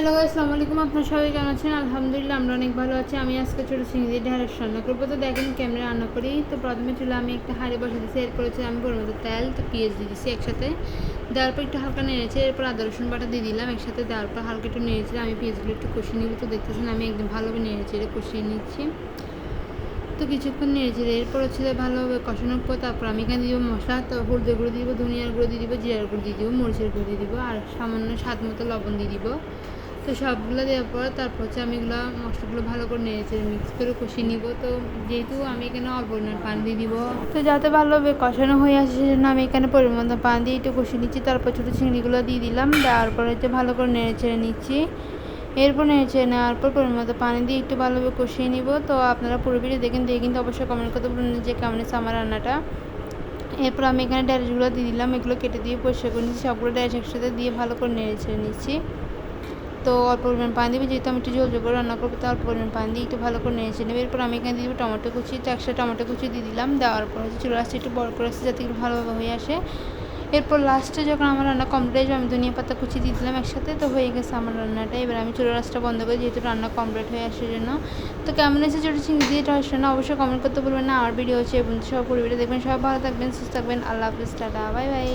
Hello আসসালামু আলাইকুম। আপনারা সবাই কেমন আছেন? আলহামদুলিল্লাহ আমরা অনেক ভালো আছি। আমি আজকে ছোটো চিংড়ি দিয়ে ঢেঁড়স রান্না করবো। তো দেখেন ক্যামেরা রান্না করি। তো প্রথমে চুলে আমি একটা হাঁড়ি বসে দিচ্ছি, এরপর হচ্ছে আমি পরিমাণ মতো তেল তো পেঁয়াজ দিয়ে দিচ্ছি একসাথে। দেওয়ার পর একটু হালকা নেড়েছে, এরপর আদা রসুন বাটা দিয়ে দিলাম একসাথে। দেওয়ার পর হালকা একটু নেড়েছে, আমি পেঁয়াজগুলো একটু কষিয়ে নিব। তো দেখতেছেন আমি একদম ভালোভাবে নেড়েছে কষিয়ে নিচ্ছি। তো কিছুক্ষণ নেড়েছে, এরপর হচ্ছে ভালোভাবে কষানোর পর তারপর আমি এখানে দিব মশলা। তো হলদের গুঁড়ো দিয়ে দিব, ধনিয়ার গুঁড়ো দিয়ে দিব, জিরার গুঁড়ো দিয়ে দিব, মরিচের গুঁড়ো দিয়ে দিব, আর সামান্য স্বাদ মতো লবণ দিয়ে দিব। তো সবগুলো দেওয়ার পর তারপর হচ্ছে আমি এগুলো মশলাগুলো ভালো করে নেড়েছে মিক্স করে কষিয়ে নিব। তো যেহেতু আমি এখানে অল্প পরিমাণ পানি দিয়ে দিব, তো যাতে ভালোভাবে কষানো হয়ে আসে সেজন্য আমি এখানে পরিমাণ মতো পানি দিয়ে একটু কষিয়ে নিচ্ছি। তারপর ছোটো চিংড়িগুলো দিয়ে দিলাম, দেওয়ার পর হচ্ছে ভালো করে নেড়ে ছেড়ে নিচ্ছি। এরপর নেড়ে নেওয়ার পর পরিমাণ মতো পানি দিয়ে একটু ভালোভাবে কষিয়ে নিব। তো আপনারা পুরো ভিডিও দেখেন, দিয়ে কিন্তু অবশ্যই কমেন্ট করতে বলুন যে কেমন হচ্ছে আমার রান্নাটা। এরপর আমি এখানে ঢেঁড়সগুলো দিয়ে দিলাম, এগুলো কেটে দিয়ে পরিষ্কার করে নিচ্ছি। সবগুলো ঢেঁড়স একসাথে দিয়ে ভালো করে নেড়ে ছেড়ে নিচ্ছি। তো অল্প পরিমাণ পানি দেবে, যেহেতু আমি একটু ঝোল করে রান্না করবো, তো অল্প পরিমাণ পানি দিয়ে একটু ভালো করে নেড়ে নেবে। এরপর আমি এখানে দিয়ে দেবো টমেটো কুচি। তো একসাথে টমেটো কুচি দিয়ে দিলাম, দেওয়ার পর হচ্ছে চুলা আঁচটা একটু বড় করে আসছে যাতে একটু ভালোভাবে হয়ে আসে। এরপর লাস্টে যখন আমার রান্না কমপ্লিট হয়ে আমি ধনিয়া পাতা কুচি দিয়ে দিলাম একসাথে। তো হয়ে গেছে আমার রান্নাটা। এবার আমি চুলা আঁচটা বন্ধ করি, যেহেতু রান্না কমপ্লিট হয়ে আসার জন্য। তো কেমন হয়েছে ছোটো চিংড়ি দিয়ে ঢেঁড়স রান্না অবশ্যই কমেন্ট করতে বলবেন না। আমার ভিডিও হচ্ছে এবং সব পরিবারে দেখবেন। সবাই ভালো থাকবেন, সুস্থ থাকবেন। আল্লাহ হাফিজ, টাটা, বাই বাই।